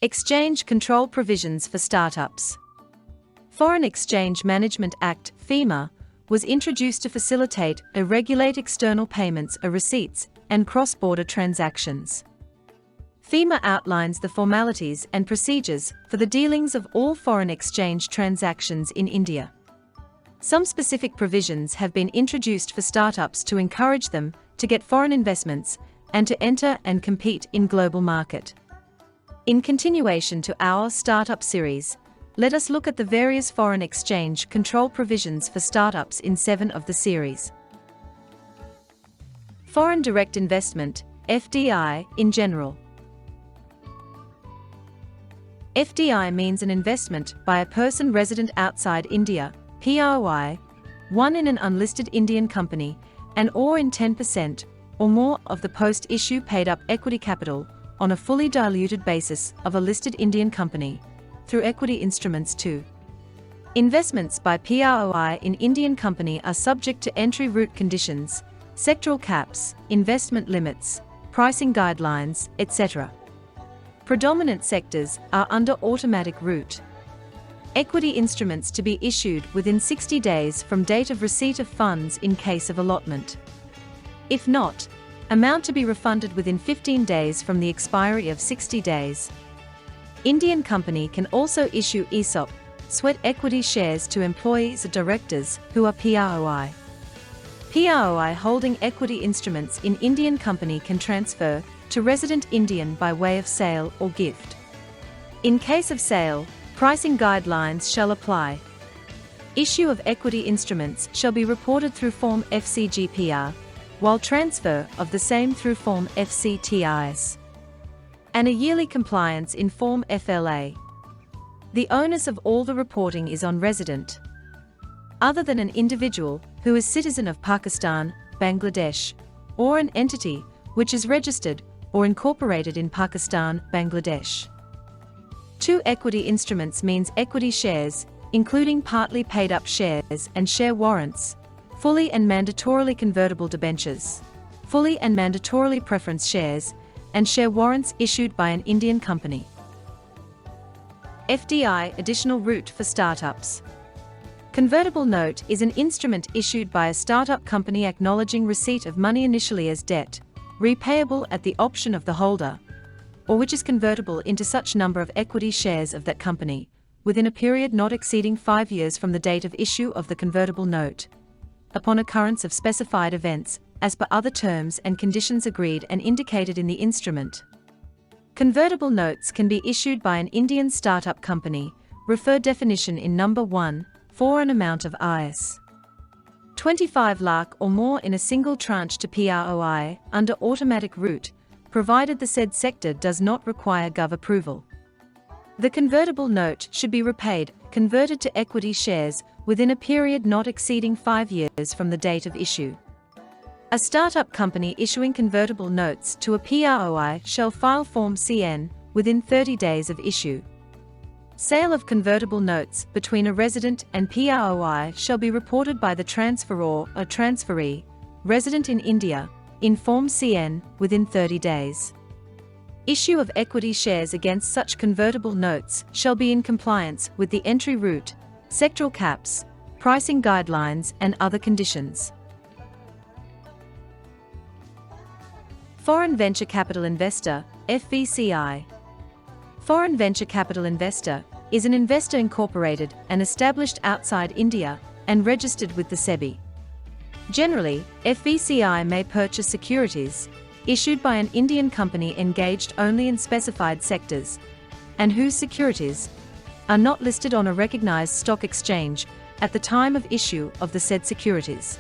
Exchange control provisions for startups. Foreign Exchange Management Act (FEMA) was introduced to facilitate or regulate external payments or receipts and cross-border transactions. FEMA outlines the formalities and procedures for the dealings of all foreign exchange transactions in India. Some specific provisions have been introduced for startups to encourage them to get foreign investments and to enter and compete in global market. In continuation to our startup series, let us look at the various foreign exchange control provisions for startups in 7 of the series. Foreign direct investment, FDI, in general. FDI means an investment by a person resident outside India, PROI, one in an unlisted Indian company, and or in 10% or more of the post-issue paid-up equity capital on a fully diluted basis of a listed Indian company, through equity instruments too. Investments by PROI in Indian company are subject to entry route conditions, sectoral caps, investment limits, pricing guidelines, etc. Predominant sectors are under automatic route. Equity instruments to be issued within 60 days from date of receipt of funds in case of allotment. If not, amount to be refunded within 15 days from the expiry of 60 days. Indian company can also issue ESOP, sweat equity shares to employees or directors who are PROI. PROI holding equity instruments in Indian company can transfer to resident Indian by way of sale or gift. In case of sale, pricing guidelines shall apply. Issue of equity instruments shall be reported through Form FCGPR, while transfer of the same through Form FCTIS. And a yearly compliance in Form FLA. The onus of all the reporting is on resident, other than an individual who is citizen of Pakistan, Bangladesh, or an entity which is registered or incorporated in Pakistan, Bangladesh. 2 equity instruments means equity shares, including partly paid-up shares and share warrants, fully and mandatorily convertible debentures, fully and mandatorily preference shares, and share warrants issued by an Indian company. FDI additional route for startups. Convertible note is an instrument issued by a startup company acknowledging receipt of money initially as debt, repayable at the option of the holder, or which is convertible into such number of equity shares of that company, within a period not exceeding 5 years from the date of issue of the convertible note, upon occurrence of specified events, as per other terms and conditions agreed and indicated in the instrument. Convertible notes can be issued by an Indian startup company, refer definition in number 1, for an amount of Rs. 25 lakh or more in a single tranche to PROI, under automatic route, provided the said sector does not require Gov approval. The convertible note should be repaid, converted to equity shares, within a period not exceeding 5 years from the date of issue. A startup company issuing convertible notes to a PROI shall file Form CN within 30 days of issue. Sale of convertible notes between a resident and PROI shall be reported by the transferor or transferee, resident in India, in Form CN within 30 days. Issue of equity shares against such convertible notes shall be in compliance with the entry route, sectoral caps, pricing guidelines and other conditions. Foreign Venture Capital Investor, FVCI. Foreign Venture Capital Investor is an investor incorporated and established outside India and registered with the SEBI. Generally, FVCI may purchase securities issued by an Indian company engaged only in specified sectors, and whose securities are not listed on a recognized stock exchange at the time of issue of the said securities.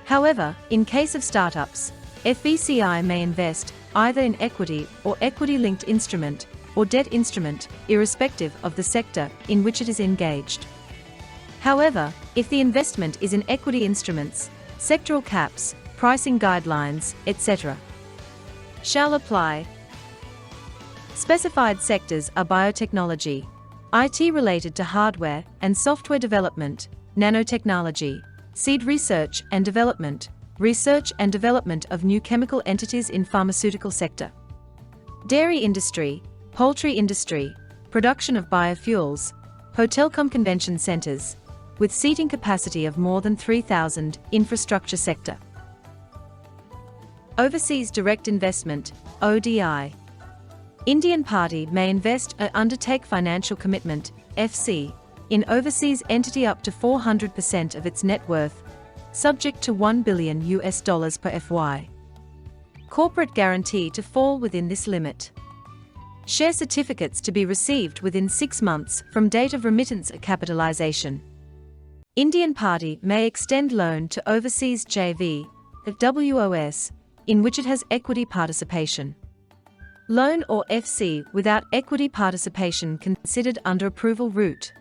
However, in case of startups, FVCI may invest either in equity or equity-linked instrument or debt instrument, irrespective of the sector in which it is engaged. However, if the investment is in equity instruments, sectoral caps, pricing guidelines, etc., shall apply. Specified sectors are biotechnology, IT related to hardware and software development, nanotechnology, seed research and development of new chemical entities in pharmaceutical sector, dairy industry, poultry industry, production of biofuels, hotel-cum convention centers, with seating capacity of more than 3,000, infrastructure sector. Overseas direct investment, ODI. Indian party may invest or undertake financial commitment, FC, in overseas entity up to 400% of its net worth, subject to $1 billion per FY. Corporate guarantee to fall within this limit. Share certificates to be received within 6 months from date of remittance or capitalization. Indian party may extend loan to overseas JV, WOS, in which it has equity participation. Loan or FC without equity participation considered under approval route.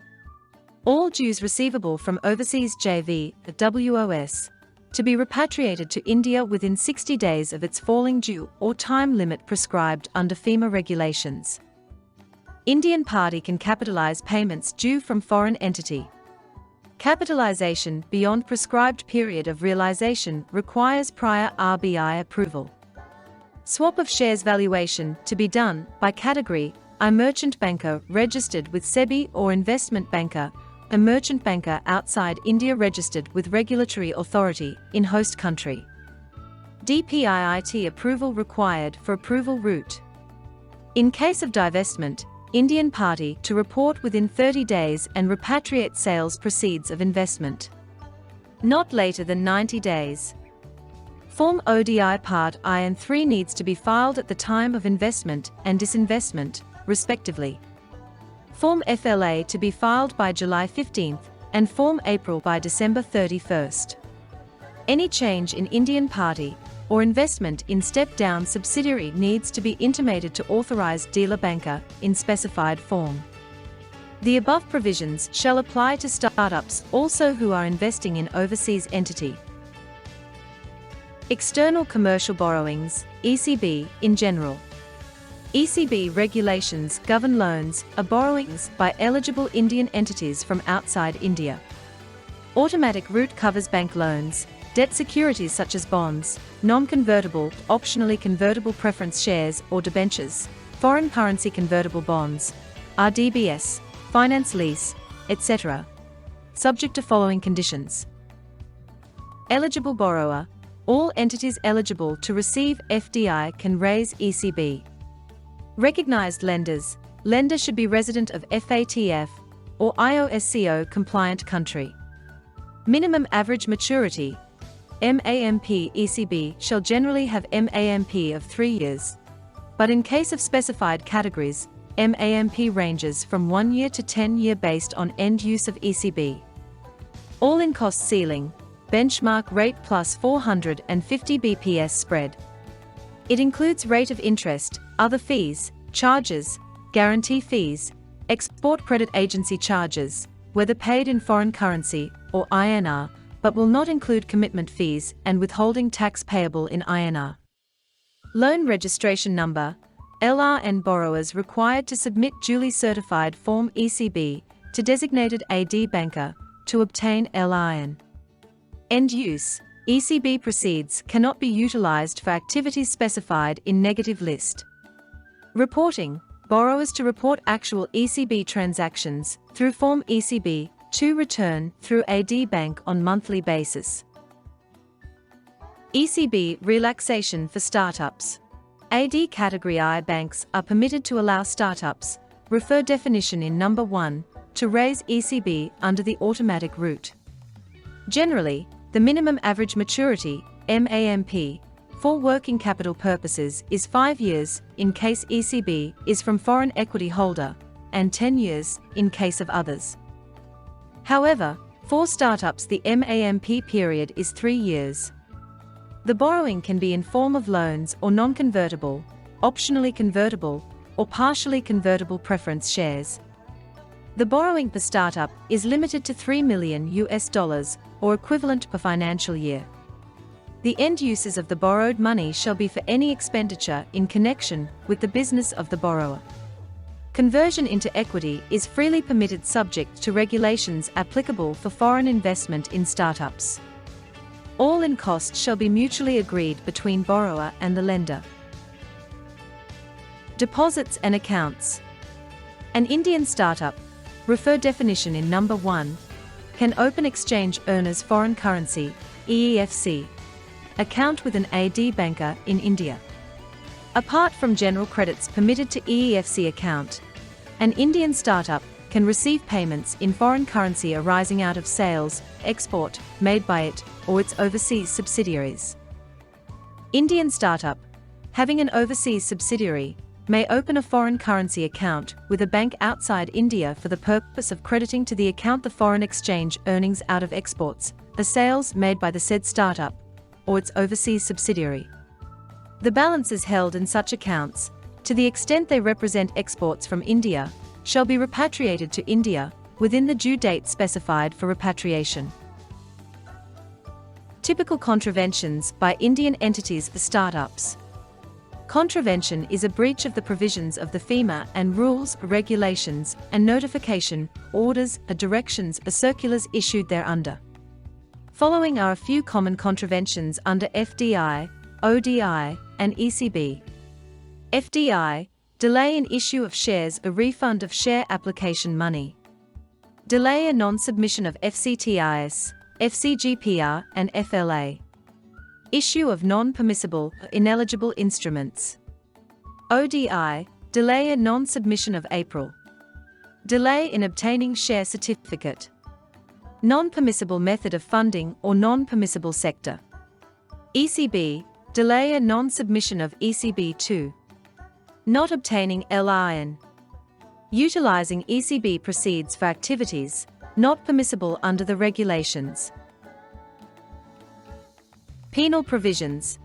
All dues receivable from overseas JV, WOS, to be repatriated to India within 60 days of its falling due or time limit prescribed under FEMA regulations. Indian party can capitalize payments due from foreign entity. Capitalization beyond prescribed period of realization requires prior RBI approval. Swap of shares valuation to be done by category: a merchant banker registered with SEBI or investment banker, a merchant banker outside India registered with regulatory authority in host country. DPIIT approval required for approval route. In case of divestment, Indian party to report within 30 days and repatriate sales proceeds of investment. Not later than 90 days. Form ODI Part I and III needs to be filed at the time of investment and disinvestment, respectively. Form FLA to be filed by July 15th and Form April by December 31st. Any change in Indian party or investment in step-down subsidiary needs to be intimated to authorized dealer banker in specified form. The above provisions shall apply to startups also who are investing in overseas entity. External commercial borrowings, ECB, in general. ECB regulations govern loans or borrowings by eligible Indian entities from outside India. Automatic route covers bank loans, debt securities such as bonds, non-convertible, optionally convertible preference shares or debentures, foreign currency convertible bonds, RDBS, finance lease, etc., subject to following conditions. Eligible borrower. All entities eligible to receive FDI can raise ECB. Recognized lenders. Lender should be resident of FATF or IOSCO compliant country. Minimum average maturity. MAMP ECB shall generally have MAMP of 3 years, but in case of specified categories, MAMP ranges from 1 year to 10 year based on end use of ECB. All-in cost ceiling, benchmark rate plus 450 BPS spread. It includes rate of interest, other fees, charges, guarantee fees, export credit agency charges, whether paid in foreign currency or INR, but will not include commitment fees and withholding tax payable in INR. Loan registration number, LRN. Borrowers required to submit duly certified Form ECB to designated AD banker to obtain LRN. End use, ECB proceeds cannot be utilized for activities specified in negative list. Reporting, borrowers to report actual ECB transactions through Form ECB to return through AD Bank on monthly basis. ECB Relaxation for startups. AD Category I banks are permitted to allow startups, refer definition in number 1, to raise ECB under the automatic route. Generally, the minimum average maturity, MAMP, for working capital purposes is 5 years in case ECB is from foreign equity holder, and 10 years in case of others. However, for startups the MAMP period is 3 years. The borrowing can be in form of loans or non-convertible, optionally convertible, or partially convertible preference shares. The borrowing per startup is limited to $3 million or equivalent per financial year. The end uses of the borrowed money shall be for any expenditure in connection with the business of the borrower. Conversion into equity is freely permitted subject to regulations applicable for foreign investment in startups. All-in costs shall be mutually agreed between borrower and the lender. Deposits and accounts. An Indian startup, refer definition in number 1, can open exchange earners foreign currency, EEFC, account with an AD banker in India. Apart from general credits permitted to EEFC account, an Indian startup can receive payments in foreign currency arising out of sales, export, made by it or its overseas subsidiaries. Indian startup, having an overseas subsidiary, may open a foreign currency account with a bank outside India for the purpose of crediting to the account the foreign exchange earnings out of exports, the sales made by the said startup, or its overseas subsidiary. The balances held in such accounts, to the extent they represent exports from India, shall be repatriated to India within the due date specified for repatriation. Typical contraventions by Indian entities or startups. Contravention is a breach of the provisions of the FEMA and rules, regulations, and notification, orders, or directions or circulars issued thereunder. Following are a few common contraventions under FDI, ODI, and ECB. FDI, delay in issue of shares or refund of share application money. Delay in non-submission of FCTIS, FCGPR, and FLA. Issue of non-permissible or ineligible instruments. ODI, delay in non-submission of April. Delay in obtaining share certificate. Non-permissible method of funding or non-permissible sector. ECB, delay in non-submission of ECB2. Not obtaining LIN. Utilizing ECB proceeds for activities not permissible under the regulations. Penal provisions.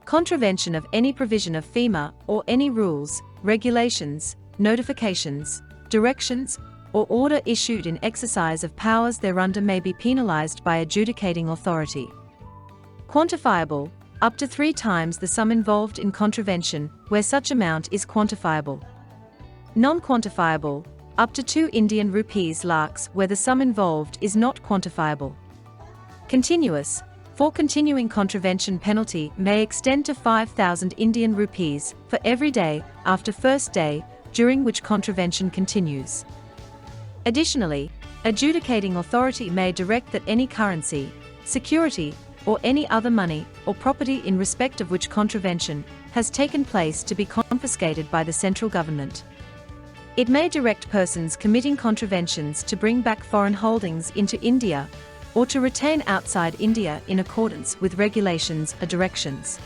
Contravention of any provision of FEMA or any rules, regulations, notifications, directions, or order issued in exercise of powers thereunder may be penalized by adjudicating authority. Quantifiable, up to 3 times the sum involved in contravention, where such amount is quantifiable. Non-quantifiable, up to 2 Indian rupees lakhs where the sum involved is not quantifiable. Continuous, for continuing contravention penalty may extend to 5,000 Indian rupees for every day after first day during which contravention continues. Additionally, adjudicating authority may direct that any currency, security, or any other money or property in respect of which contravention has taken place to be confiscated by the central government. It may direct persons committing contraventions to bring back foreign holdings into India or to retain outside India in accordance with regulations or directions.